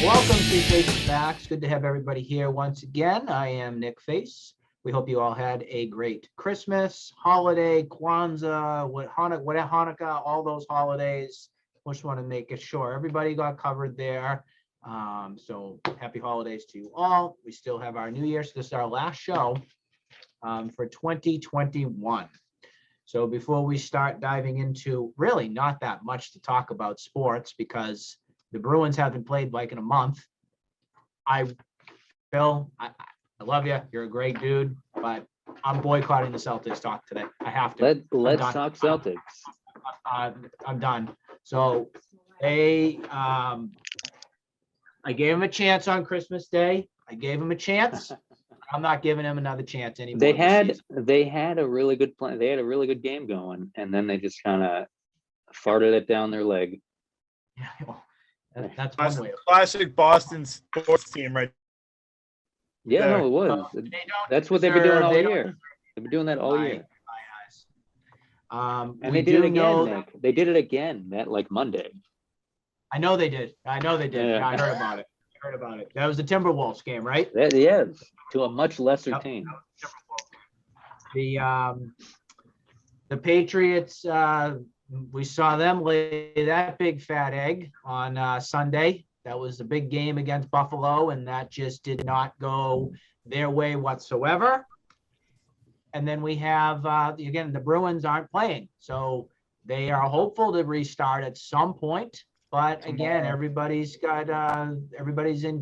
Welcome to Face Facts. Good to have everybody here once again. I am Nick Face. We hope you all had a great Christmas, holiday, Kwanzaa, Hanukkah, all those holidays. Just want to make it sure everybody got covered there. So happy holidays to you all. We still have our New Year, so this is our last show for 2021. So before we start diving into really not that much to talk about sports because the Bruins haven't played like in a month. Phil, I love you. You're a great dude, but I'm boycotting the Celtics talk today. I have to. Let's talk Celtics. I'm done. So I gave him a chance on Christmas Day. I gave him a chance. I'm not giving him another chance anymore. They had a really good plan. They had a really good game going, and then they just kind of farted it down their leg. Yeah, well, that's one way. Classic Boston sports team, right? Yeah, there. no, it was. That's what they've been doing all year. They've been doing that all year. And they did it again, Nick. They did it again that like Monday. I know they did. Yeah, I heard about it. That was the Timberwolves game, right? Yes, to a much lesser team. The Patriots, we saw them lay that big fat egg on Sunday. That was the big game against Buffalo, and that just did not go their way whatsoever. And then we have, again, the Bruins aren't playing. So they are hopeful to restart at some point. But again, everybody's in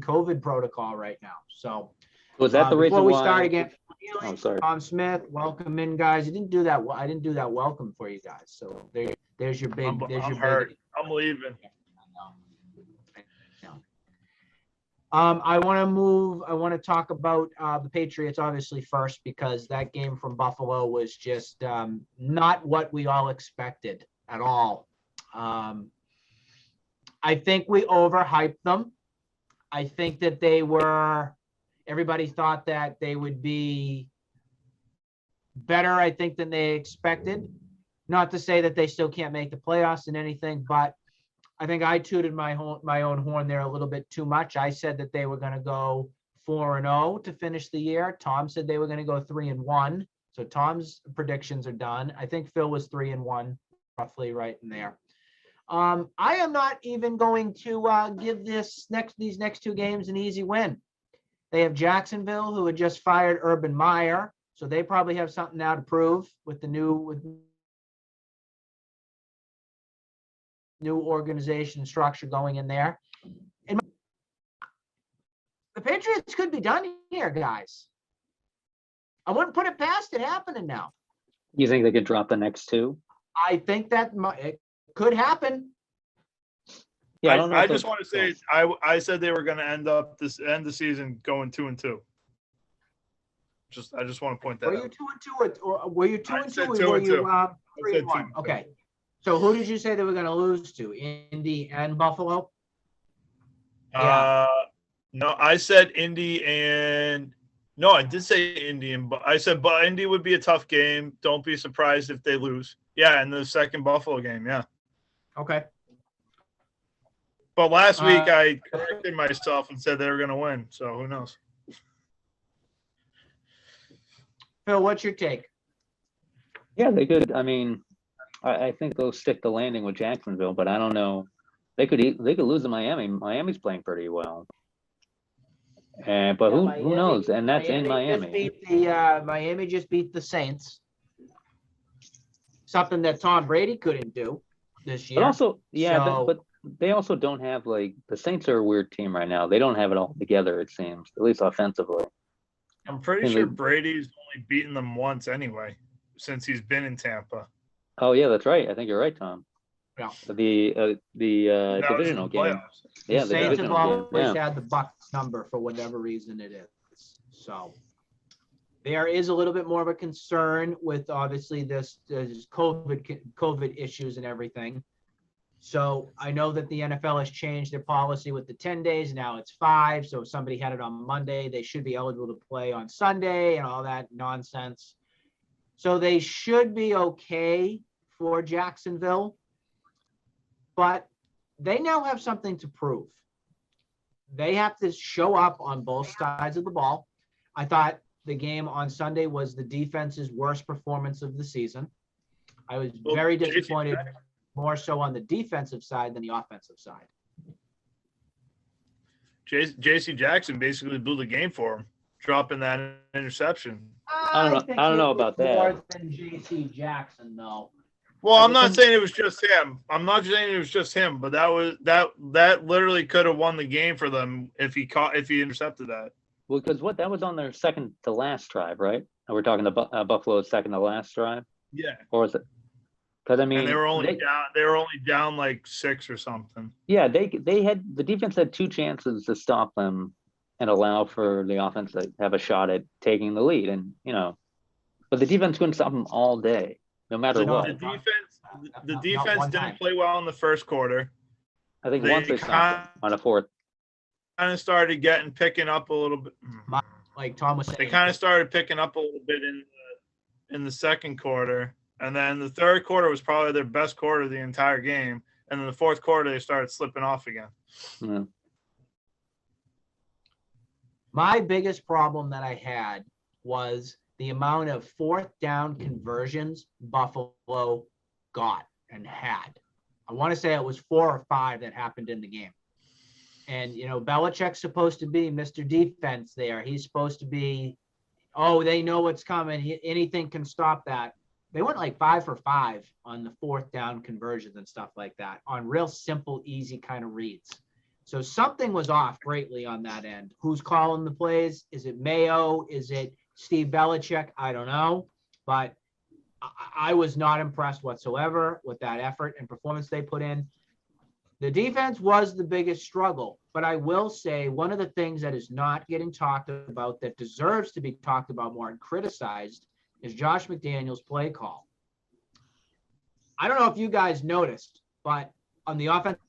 COVID protocol right now. So was that the reason before we why? start again, Sorry. Tom Smith, welcome in, guys. I didn't do that welcome for you guys. So there's your big. I'm hurt. I'm leaving. I want to talk about the Patriots obviously first because that game from Buffalo was just not what we all expected at all. I think we overhyped them. I think that everybody thought that they would be better, I think, than they expected. Not to say that they still can't make the playoffs and anything, but I think I tooted my own horn there a little bit too much. I said that they were going to go 4-0 to finish the year. Tom said they were going to go 3-1. So Tom's predictions are done. I think Phil was 3-1, roughly right in there. I am not even going to give these next two games an easy win. They have Jacksonville, who had just fired Urban Meyer, so they probably have something now to prove with the new organization structure going in there. And the Patriots could be done here, guys. I wouldn't put it past it happening now. You think they could drop the next two? I think that it could happen. Yeah, I just want to say I said they were going to end the season going 2-2. I just want to point that out. Were you 2-2 or were you 2-2 or were 2-2. you 3-1? Okay. So who did you say they were going to lose to? Indy and Buffalo? Yeah. No, I said Indy and no, I did say Indy, but I said but Indy would be a tough game. Don't be surprised if they lose. Yeah, in the second Buffalo game, yeah. Okay. But last week I corrected myself and said they were going to win. So who knows? Phil, what's your take? Yeah, they could. I mean, I think they'll stick the landing with Jacksonville, but I don't know. They could lose to Miami. Miami's playing pretty well. But who knows? And that's in Miami. Miami just beat the Saints. Something that Tom Brady couldn't do this year. But also, but they also don't have the Saints are a weird team right now. They don't have it all together, it seems, at least offensively. I'm pretty sure Brady's only beaten them once anyway, since he's been in Tampa. Oh yeah, that's right. I think you're right, Tom. Yeah. The divisional game. Yeah, the Saints have always had the Bucs number for whatever reason it is. So there is a little bit more of a concern with obviously this COVID issues and everything. So I know that the NFL has changed their policy with the 10 days. Now it's 5. So if somebody had it on Monday, they should be eligible to play on Sunday and all that nonsense. So they should be okay for Jacksonville. But they now have something to prove. they have to show up on both sides of the ball. I thought the game on Sunday was the defense's worst performance of the season. I was very disappointed, more so on the defensive side than the offensive side. J.C. Jackson basically blew the game for him, dropping that interception. I don't know about that. More than J.C. Jackson, though. Well, I'm not saying it was just him. I'm not saying it was just him, but that literally could have won the game for them if he intercepted that. Well, because that was on their second to last drive, right? And we're talking about Buffalo's second to last drive. Yeah. Or was it? Because I mean, and they were only down like 6 or something. Yeah, the defense had 2 chances to stop them and allow for the offense to have a shot at taking the lead, and but the defense couldn't stop them all day, no matter what. The defense didn't play well in the first quarter. I think once they stopped them on a fourth. Kind of started picking up a little bit. Like Tom was saying, they kind of started picking up a little bit in the second quarter, and then the third quarter was probably their best quarter of the entire game, and then the fourth quarter they started slipping off again. Yeah. My biggest problem that I had was the amount of fourth down conversions Buffalo got and had. I want to say it was 4 or 5 that happened in the game. And, Belichick's supposed to be Mr. Defense there. He's supposed to be, they know what's coming. Anything can stop that. They went like 5 for 5 on the fourth down conversions and stuff like that on real simple, easy kind of reads. So something was off greatly on that end. Who's calling the plays? Is it Mayo? Is it Steve Belichick? I don't know. But I was not impressed whatsoever with that effort and performance they put in. The defense was the biggest struggle, but I will say one of the things that is not getting talked about that deserves to be talked about more and criticized is Josh McDaniels' play call. I don't know if you guys noticed, but on the offensive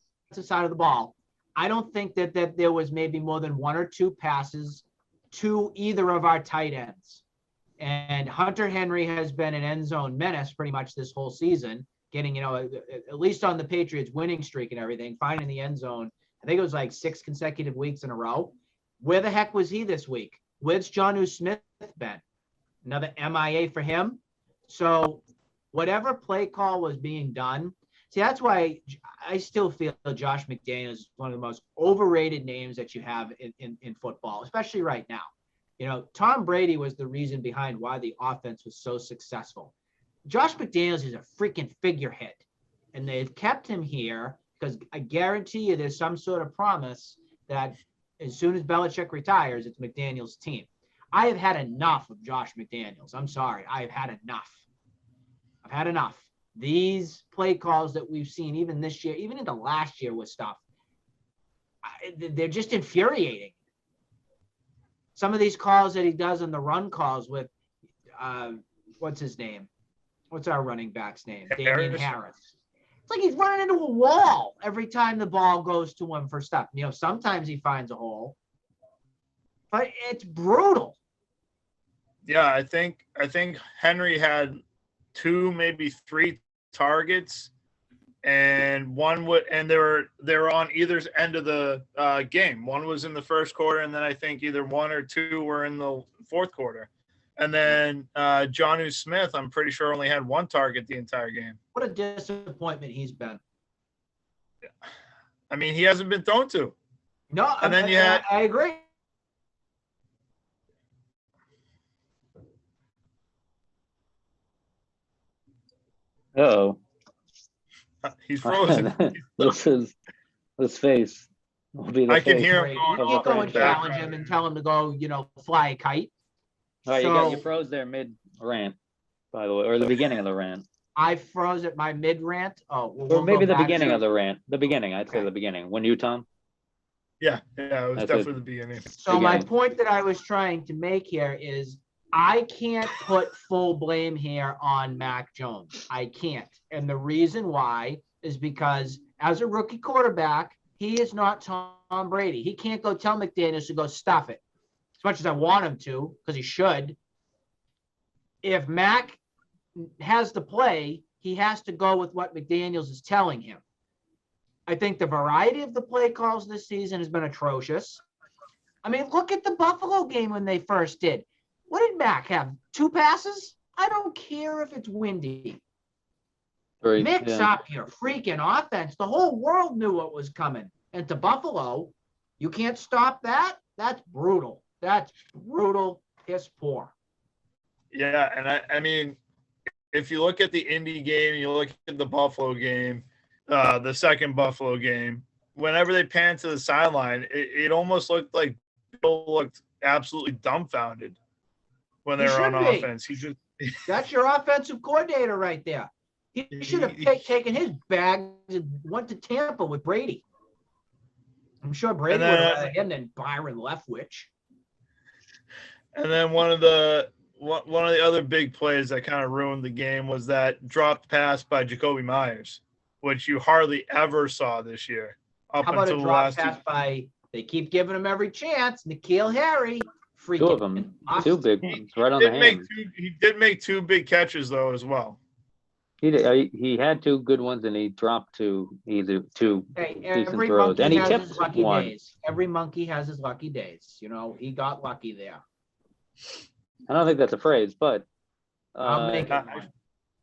side of the ball, I don't think that there was maybe more than 1 or 2 passes to either of our tight ends. And Hunter Henry has been an end zone menace pretty much this whole season, getting, at least on the Patriots winning streak and everything, finding the end zone. I think it was like 6 consecutive weeks in a row. Where the heck was he this week? Where's Jonnu Smith been? Another MIA for him. So whatever play call was being done, see, that's why I still feel Josh McDaniels is one of the most overrated names that you have in football, especially right now. Tom Brady was the reason behind why the offense was so successful. Josh McDaniels is a freaking figurehead, and they've kept him here because I guarantee you there's some sort of promise that as soon as Belichick retires, it's McDaniels' team. I have had enough of Josh McDaniels. I'm sorry. I have had enough. I've had enough. These play calls that we've seen even this year, even into last year with stuff, they're just infuriating. Some of these calls that he does on the run calls with, what's his name? What's our running back's name? Damian Harris. It's like he's running into a wall every time the ball goes to him for stuff. Sometimes he finds a hole, but it's brutal. Yeah, I think Henry had 2, maybe 3 targets, and they were on either end of the game. One was in the first quarter, and then I think either 1 or 2 were in the fourth quarter. And then Jonnu Smith, I'm pretty sure, only had 1 target the entire game. What a disappointment he's been. I mean, he hasn't been thrown to. No, and then I agree. Uh-oh. He's frozen. This face will be the I can face hear him going You off. can't go in and the challenge background. him and tell him to go, fly a kite. All right, So- you froze there mid-rant, by the way, or the beginning of the rant. I froze at my mid rant. Oh, well, Or we'll maybe go the back beginning to- of the rant. The beginning, I'd say Okay. the beginning. When you, Tom? Yeah, it was That's definitely the beginning. So my beginning. point that I was trying to make here is I can't put full blame here on Mac Jones. I can't. And the reason why is because as a rookie quarterback, he is not Tom Brady. He can't go tell McDaniels to go stuff it as much as I want him to, because he should. If Mac has to play, he has to go with what McDaniels is telling him. I think the variety of the play calls this season has been atrocious. I mean, look at the Buffalo game when they first did. What did Mac have? 2 passes? I don't care if it's windy. Three, Mix yeah. up your freaking offense. The whole world knew what was coming. And to Buffalo, you can't stop that? That's brutal. That's brutal, piss poor. Yeah, and I mean, if you look at the Indy game, you look at the Buffalo game, the second Buffalo game, whenever they panned to the sideline, it almost looked like Bill looked absolutely dumbfounded when they He were on should be. offense. He just That's your offensive coordinator right there. He should have taken his bag and went to Tampa with Brady. I'm sure Brady would have rather him than Byron Leftwich. And then one of the other big plays that kind of ruined the game was that dropped pass by Jacoby Myers, which you hardly ever saw this year. How about a drop pass by? They keep giving him every chance. N'Keal Harry, freaking 2 of them, 2 big ones, right on the hand. He did make 2 big catches though as well. He did, he had 2 good ones, and he dropped 2 decent throws, and he tipped one. Days. Every monkey has his lucky days. You know, he got lucky there. I don't think that's a phrase, but I'll make it one.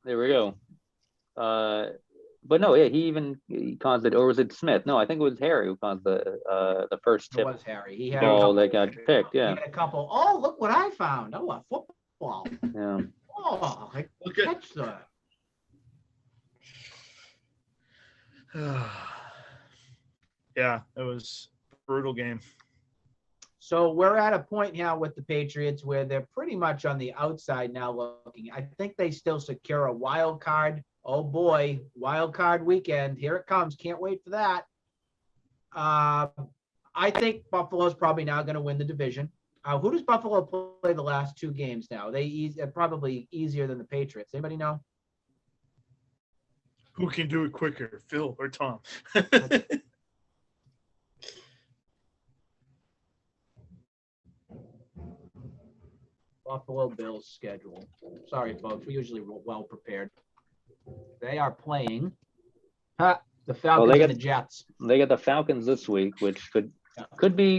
There we go. But no, yeah, he caused it, or was it Smith? No, I think it was Harry who caused the first tip. It was Harry. He had ball that got picked. Yeah. He had a couple. Oh, look what I found! Oh, a football. Yeah. Oh, I catch that. Yeah, it was a brutal game. So we're at a point now with the Patriots where they're pretty much on the outside now looking. I think they still secure a wild card. Oh boy, wild card weekend. Here it comes. Can't wait for that. I think Buffalo's probably now going to win the division. Who does Buffalo play the last 2 games now? They're probably easier than the Patriots. Anybody know? Who can do it quicker, Phil or Tom? Buffalo Bills schedule. Sorry, folks. We're usually well prepared. They are playing the Falcons and the Jets. They got the Falcons this week, which could be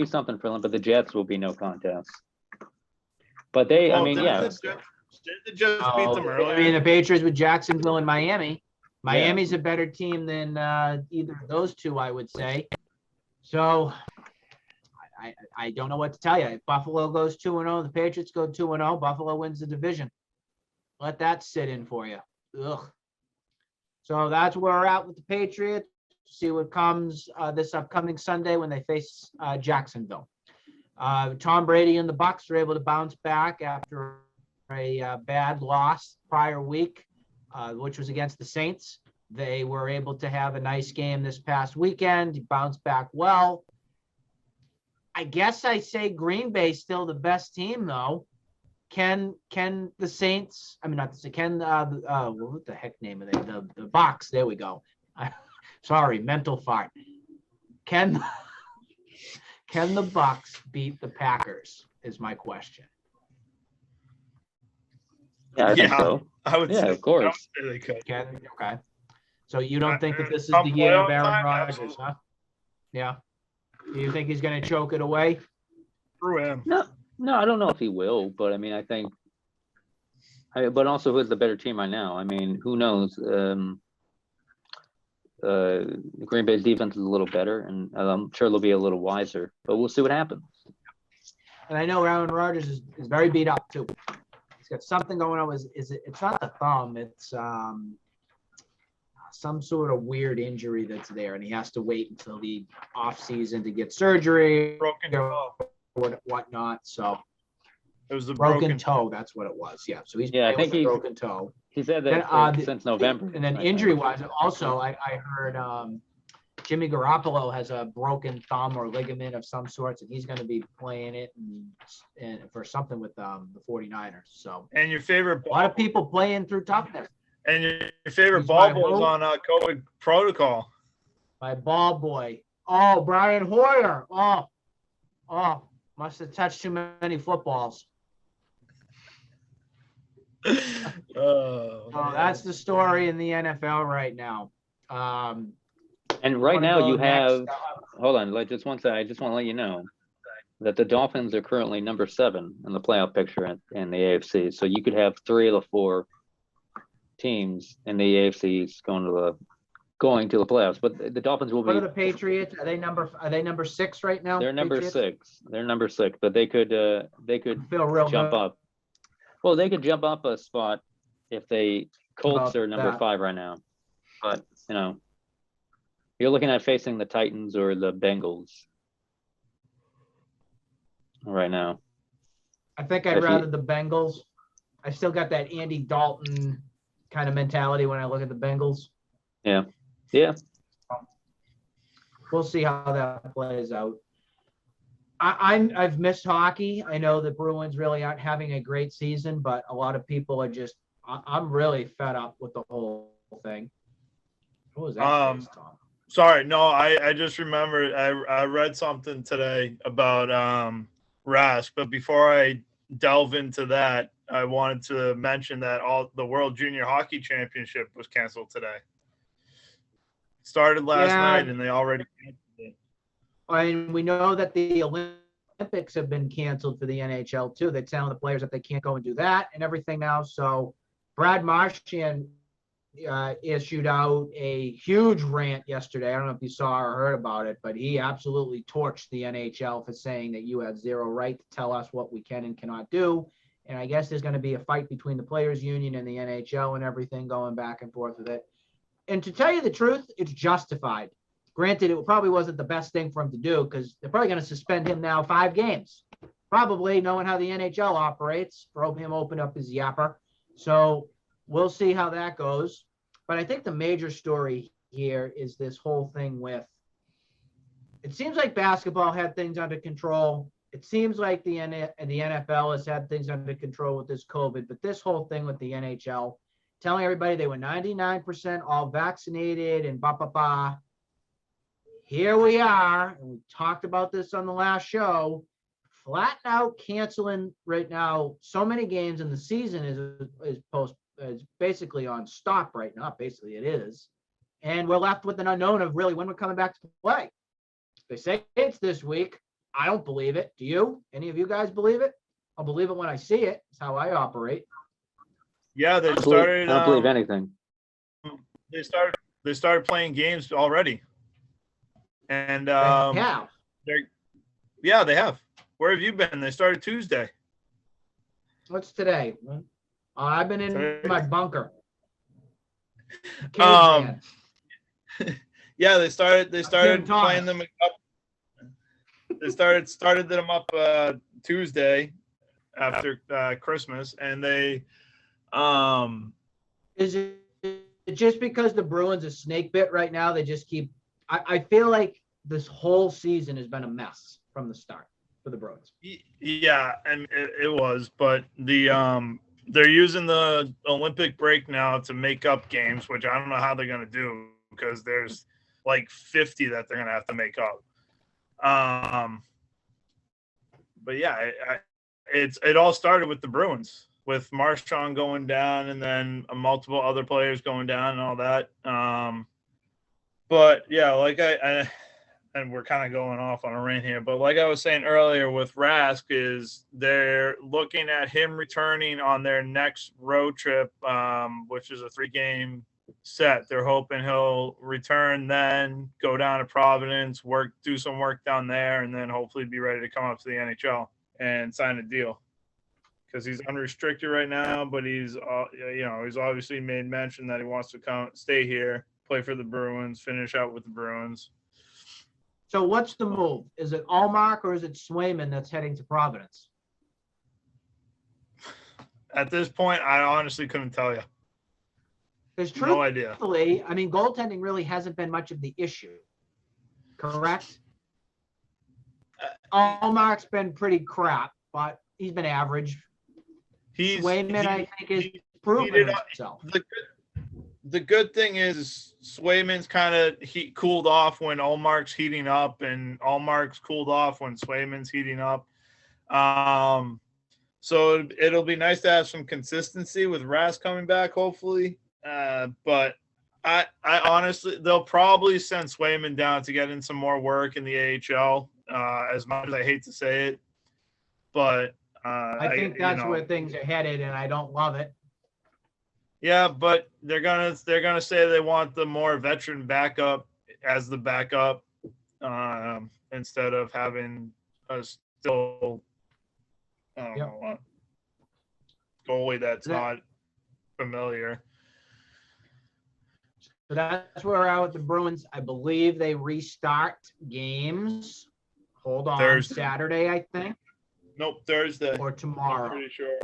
something for them, but the Jets will be no contest. But they, Didn't the Jets beat them earlier? I mean, the Patriots with Jacksonville and Miami. Miami's a better team than either of those 2, I would say. So I don't know what to tell you. If Buffalo goes 2-0, the Patriots go 2-0, Buffalo wins the division. Let that sit in for you. Ugh. So that's where we're at with the Patriots. See what comes this upcoming Sunday when they face Jacksonville. Tom Brady and the Bucs were able to bounce back after a bad loss prior week, which was against the Saints. They were able to have a nice game this past weekend. He bounced back well. I guess I say Green Bay's still the best team, though. Can the Saints? I mean, not the can what the heck name are they? The Bucs. There we go. Sorry, mental fart. Can the Bucs beat the Packers? Is my question. Yeah, I think so. I would say, of course. They could. Okay. So you don't think that this is the year of Aaron Rodgers, huh? Yeah. Do you think he's going to choke it away? Through him. No, I don't know if he will, but I mean, I think. But also, who's the better team right now? I mean, who knows? Green Bay's defense is a little better, and I'm sure they'll be a little wiser. But we'll see what happens. And I know Aaron Rodgers is very beat up too. He's got something going on. It's not the thumb? It's some sort of weird injury that's there, and he has to wait until the off season to get surgery or whatnot. So it was the broken toe. That's what it was. Yeah. So he's I think he's broken toe. He said that since November. And then injury wise, also I heard Jimmy Garoppolo has a broken thumb or ligament of some sorts, and he's going to be playing it and for something with the 49ers. So and your favorite a lot of people playing through toughness. And your favorite ball boy's on COVID protocol. My ball boy. Oh, Brian Hoyer. Oh, must have touched too many footballs. So that's the story in the NFL right now. And right wanna now go you next? have, hold on, like just one second. I just want to let you know that the Dolphins are currently number 7 in the playoff picture in the AFC. So you could have 3 of the 4 teams in the AFC going to the playoffs. But the Dolphins will What are be the Patriots? Are they number 6 right now? they're number Patriots? 6. They're number 6, but they could Feel real jump good up. Well, they could jump up a spot if they Colts about are number that. 5 right now. But you're looking at facing the Titans or the Bengals right now. I think I'd If you- rather the Bengals. I still got that Andy Dalton kind of mentality when I look at the Bengals. Yeah. We'll see how that plays out. I've missed hockey. I know the Bruins really aren't having a great season, but a lot of people are just. I'm really fed up with the whole thing. What was that face, Tom? Sorry, no, I just remembered I read something today about Rask, but before I delve into that, I wanted to mention that the World Junior Hockey Championship was canceled today. Started last night and they already canceled it. And we know that the Olympics have been canceled for the NHL too. They're telling the players that they can't go and do that and everything now. So Brad Marchand issued out a huge rant yesterday. I don't know if you saw or heard about it, but he absolutely torched the NHL for saying that you have zero right to tell us what we can and cannot do. And I guess there's going to be a fight between the players union and the NHL and everything going back and forth with it. And to tell you the truth, it's justified. Granted, it probably wasn't the best thing for him to do because they're probably going to suspend him now 5 games. Probably knowing how the NHL operates, for him open up his yapper. So we'll see how that goes. But I think the major story here is this whole thing with, it seems like basketball had things under control. It seems like the NFL has had things under control with this COVID, but this whole thing with the NHL, telling everybody they were 99% all vaccinated and blah, blah, blah. Here we are, and we talked about this on the last show, flat out canceling right now so many games, and the season is basically on stop right now. Basically, it is. And we're left with an unknown of really when we're coming back to play. They say it's this week. I don't believe it. Do you? Any of you guys believe it? I'll believe it when I see it. It's how I operate. Yeah, they I started. don't believe anything. They started playing games already, and They have. they have. Where have you been? They started Tuesday. What's today? I've been in Today. my bunker. Yeah, they started Thomas. playing them up. They started them up Tuesday after Christmas, and they Is it just because the Bruins are snake bit right now? They just keep. I feel like this whole season has been a mess from the start for the Bruins. Yeah, and it was, but they're using the Olympic break now to make up games, which I don't know how they're going to do because there's like 50 that they're going to have to make up. But yeah, it all started with the Bruins, with Marchand going down and then multiple other players going down and all that. But yeah, like I and we're kind of going off on a rant here, but like I was saying earlier with Rask, is they're looking at him returning on their next road trip, which is a 3-game set. They're hoping he'll return, then go down to Providence, do some work down there, and then hopefully be ready to come up to the NHL and sign a deal. Because he's unrestricted right now, but he's obviously made mention that he wants to stay here, play for the Bruins, finish out with the Bruins. So what's the move? Is it Allmark or is it Swayman that's heading to Providence? At this point, I honestly couldn't tell you. Because No idea. truthfully, I mean, goaltending really hasn't been much of the issue. Correct? Allmark's been pretty crap, but he's been average. Swayman, I think, is proven himself. The good thing is Swayman's kind of cooled off when Allmark's heating up, and Allmark's cooled off when Swayman's heating up. So it'll be nice to have some consistency with Rask coming back, hopefully. But I honestly, they'll probably send Swayman down to get in some more work in the AHL. As much as I hate to say it, but I think that's where things are headed, and I don't love it. Yeah, but they're gonna say they want the more veteran backup as the backup, instead of having a still goalie that's not familiar. So that's where we're at with the Bruins. I believe they restart games. Hold on, Thursday. Saturday, I think. Nope, Thursday. Or tomorrow. I'm pretty sure.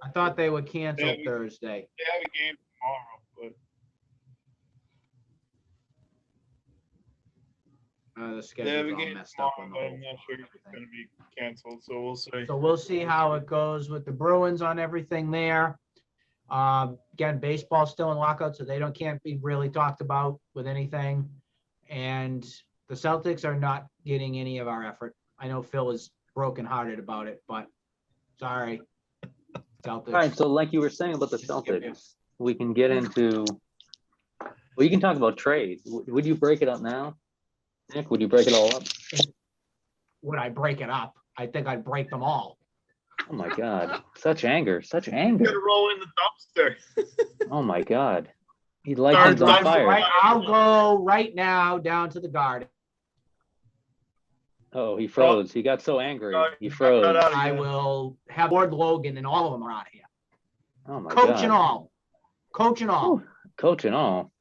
I thought they would cancel Thursday. They have a game tomorrow, but The they schedule's have a all game messed up tomorrow, on the but whole I'm not sure if it's going to be canceled. So we'll see. So we'll see how it goes with the Bruins on everything there. Again, baseball's still in lockout, so can't be really talked about with anything. And the Celtics are not getting any of our effort. I know Phil is brokenhearted about it, but sorry, Celtics. All right, so like you were saying about the Celtics, we can get into. Well, you can talk about trade. Would you break it up now, Nick? Would you break it all up? Would I break it up? I think I'd break them all. Oh my God, such anger, such You're anger. gonna roll in the dumpster. Oh my God, he lights Sorry, him on fire. I'll go right now down to the Garden. Oh, he froze. He got so angry. He Cut froze. out I again. will have Ward Logan and all of them are out here. Oh my Coach God. and all. Coach and all. Ooh, coach and all.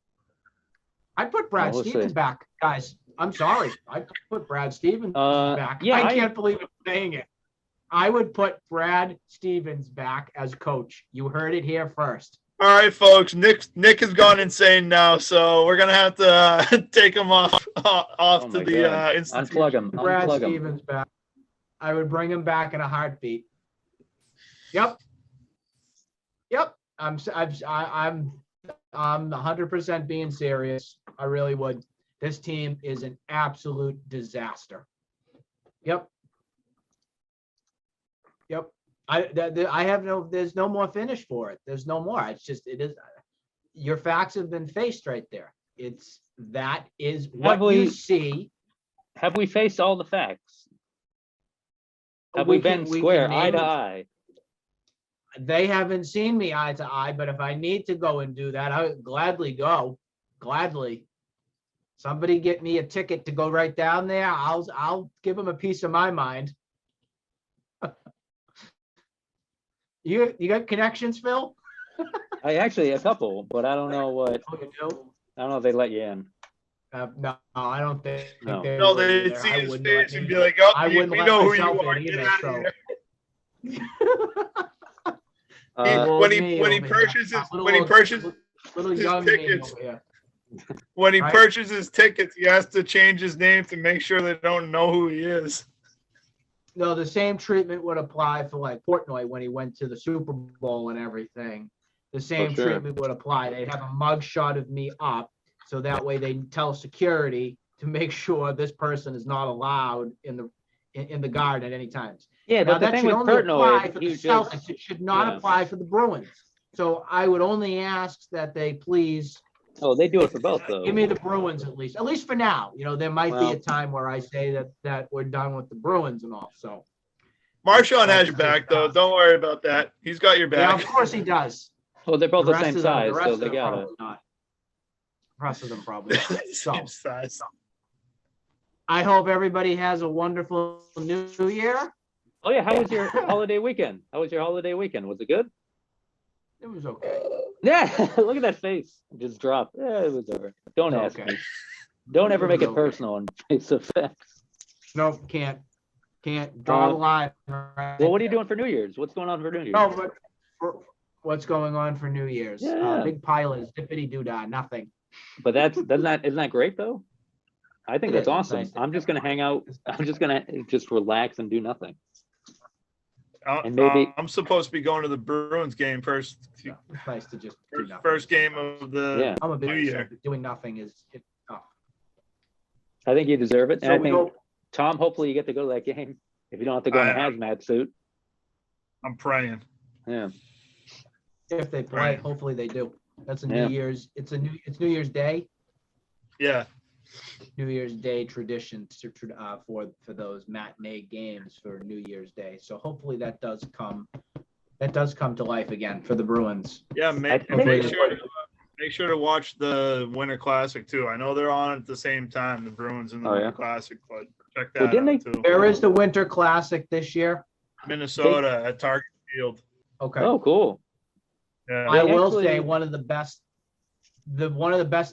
I'd put Brad we'll Stevens see. back, guys. I'm sorry. I'd put Brad Stevens back. yeah, I can't believe I'm saying it. I would put Brad Stevens back as coach. You heard it here first. All right, folks. Nick has gone insane now, so we're gonna have to take him off Oh to my the God. institution. Unplug him. Brad Unplug him. Stevens back. I would bring him back in a heartbeat. Yep. I'm 100% being serious. I really would. This team is an absolute disaster. Yep. There's no more finish for it. There's no more. It is. Your facts have been faced right there. That is what you see. Have we faced all the facts? Have We we been can square, name eye to it. eye? They haven't seen me eye to eye, but if I need to go and do that, I would gladly go. Gladly. Somebody get me a ticket to go right down there. I'll give them a piece of my mind. You got connections, Phil? I actually a couple, but I don't know what. Oh, you do? I don't know if they let you in. No, I don't think. No. No, would they'd either. see I his wouldn't let face and me- be like, "Oh, I we wouldn't let know who you myself are. in Get either, out so. of here." Well, When me he over purchases here. Little his young man tickets. over here. when he Right. purchases tickets, he has to change his name to make sure they don't know who he is. No, the same treatment would apply for like Portnoy when he went to the Super Bowl and everything. The same sure. treatment would apply. They'd have a mug shot of me up, so that way they tell security to make sure this person is not allowed in the guard at any times. Yeah, Now but the that thing should with only apply Portnoy, for he the was Celtics. just It should not yeah. apply for the Bruins. So I would only ask that they please oh, they do it for both though. give me the Bruins at least for now. There might be Well- a time where I say that we're done with the Bruins and all. So Marshawn has your back, though. Don't worry about that. He's got your yeah, back. of course he does. Well, they're both the rest same of them- size, the rest so of they them gotta. probably not. The rest of them probably not. So Same size. I hope everybody has a wonderful new year. Oh yeah, how was your holiday weekend? Was it good? It was okay. Yeah, look at that face. Just drop. Yeah, it was over. Don't ask Okay. me. Don't ever It make was it okay. personal on face effects. No, can't draw the line. Right Well, what are you there. doing for New Year's? What's going on for New Year's? No, but what's going on for New Year's? Yeah. Big pile of zippity doo dah, nothing. But isn't that great though? I think It that's is. awesome. Nice to I'm just gonna hang out. I'm just gonna relax and do nothing. And And maybe- I'm supposed to be going to the Bruins game first. It's nice to just do nothing. First game of the Yeah, I'm a big New Year. doing nothing is tough. I think you deserve it. And So I we think hope Tom, hopefully you get to go to that game if you don't have to go in a hazmat suit. I'm praying. Yeah. if they play, hopefully they do. That's a Yeah. it's New Year's Day. Yeah. New Year's Day tradition for those matinee games for New Year's Day. So hopefully that does come to life again for the Bruins. Yeah, think- make sure to watch the Winter Classic too. I know they're on at the same time, the Bruins and the Oh, yeah? Winter Classic, but check that Well, didn't out they- too. Where is the Winter Classic this year? Minnesota at Target Field. Okay. Oh, cool. Yeah. I will actually- say one of the best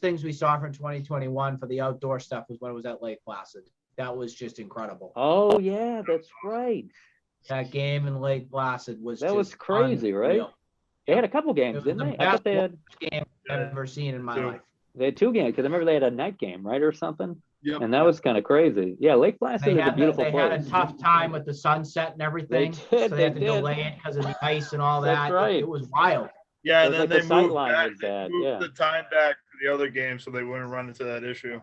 things we saw from 2021 for the outdoor stuff was when it was at Lake Placid. That was just incredible. Oh, yeah, that's right. That game in Lake Placid was That was just crazy, right? unreal. They had a couple games, was didn't the they? I thought best game I've ever seen in my Two. life. they had 2 games, because I remember they had a night game, right, or something? Yep. And that was kind of crazy. Yeah, Lake Placid is a beautiful They place. had a tough time with the sunset and everything. did, So they had they to did. delay it because of the ice and all That's that. right. It was wild. Yeah, It and was then like they the sight moved line back, was bad, moved yeah. the time back to the other game so they wouldn't run into that issue.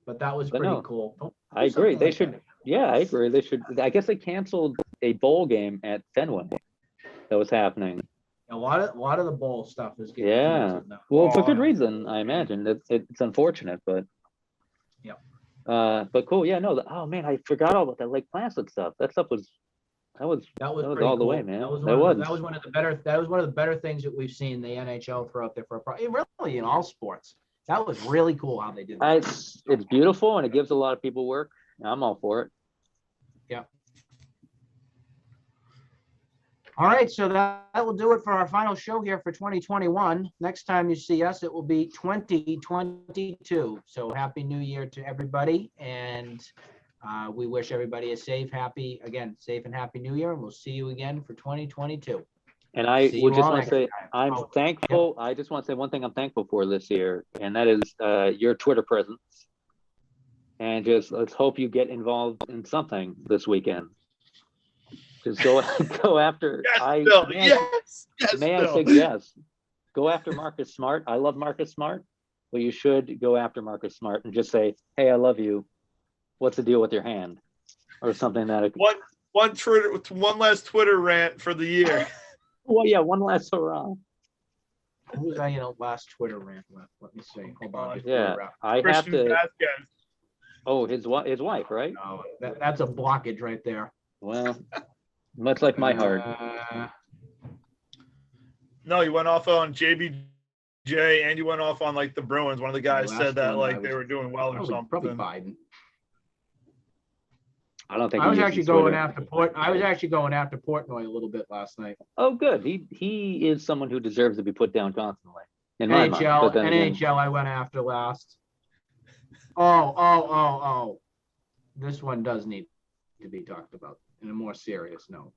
But that was But pretty no, cool. Don't I do agree. something They like should, that. yeah, I agree. They should, I guess they canceled a bowl game at Fenway that was happening. A lot of the bowl stuff is getting Yeah. canceled now. Well, for Oh, good yeah. reason, I imagine. It's unfortunate, but. Yep. But cool. Yeah, no, oh man, I forgot all about that Lake Placid stuff. That was That was that was pretty all the cool. way, man. That was That one of the better things that we've seen the NHL throw out there for really in all sports. That was really cool how they did that. It's beautiful and it gives a lot of people work. I'm all for it. All right, so that will do it for our final show here for 2021. Next time you see us, it will be 2022. So happy New Year to everybody, and we wish everybody a safe and happy New Year, and we'll see you again for 2022. And I See would you just all want to next say time. I'm Oh, thankful. I just want to say one thing I'm thankful for this year, and that is your Twitter presence. And just let's hope you get involved in something this weekend. Just go after. Yes, Bill. May I Bill. suggest go after Marcus Smart? I love Marcus Smart, but you should go after Marcus Smart and just say, "Hey, I love you. What's the deal with your hand?" Or something that. One last Twitter rant for the year. Well, yeah, one last hurrah. Who was I in a last Twitter rant with? Let me see. Hold on. before we Yeah, wrap. I have Christian to. Vasquez. Oh, his wife, right? No, that's a blockage right there. Well, much like my heart. No, you went off on JBJ and you went off on like the Bruins. One of the guys last said that one I like they was- were doing well or Probably something. Biden. I don't think I was he actually uses going Twitter. after Portnoy a little bit last night. Oh, good. He is someone who deserves to be put down constantly. In my mind. NHL, But then again, NHL, I went after last. Oh. This one does need to be talked about in a more serious note.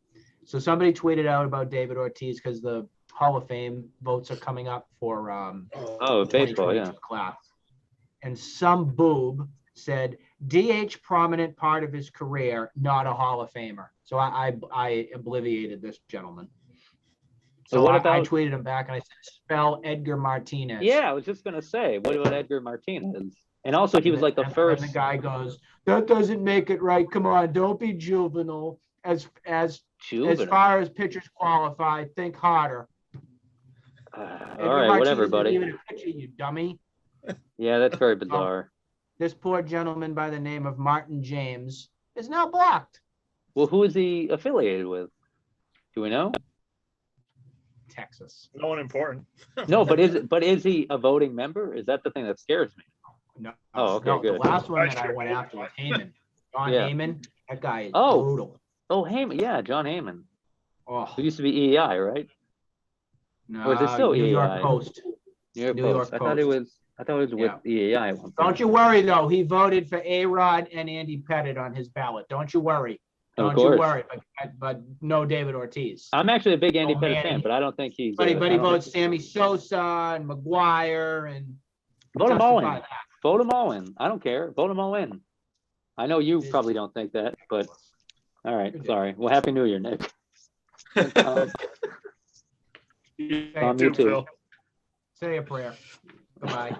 So somebody tweeted out about David Ortiz because the Hall of Fame votes are coming up for baseball, yeah. 2022 class. And some boob said DH prominent part of his career, not a Hall of Famer. So I obliviated this gentleman. So what I about- tweeted him back and I said, spell Edgar Martinez. Yeah, I was just gonna say, what about Edgar Martinez? And also, he was like the And first. the guy goes, that doesn't make it right. Come on, don't be juvenile. As Juvenile. far as pitchers qualified, think harder. All Edgar right, Martinez whatever, isn't buddy. even a pitcher, you dummy. Yeah, that's very bizarre. This poor gentleman by the name of Martin James is now blocked. Well, who is he affiliated with? Do we know? Texas. No one important. No, but is he a voting member? Is that the thing that scares me? No. Oh, okay, no, good. The last one that I Sure. went after was Heyman. John Yeah. Heyman. That guy is Oh. brutal. Oh, Heyman. Yeah, John Heyman. Oh, Who used to be EEI, right? no, or is it still New York EI? Post. New York New York Post. I thought it Post. was with EEI at one point. Don't you worry, though. He voted for A-Rod and Andy Pettit on his ballot. Don't you worry. Of Don't you course. worry. But no David Ortiz. I'm actually a big Andy Oh, Pettit man. fan, but I don't think he's. But he I don't votes think- Sammy Sosa and McGuire and Vote them all in. justify that. Vote them all in. I don't care. Vote them all in. I know you probably don't think that, but all right. Sorry. Well, Happy New Year, Nick. You You too. Phil. Say a prayer. Goodbye.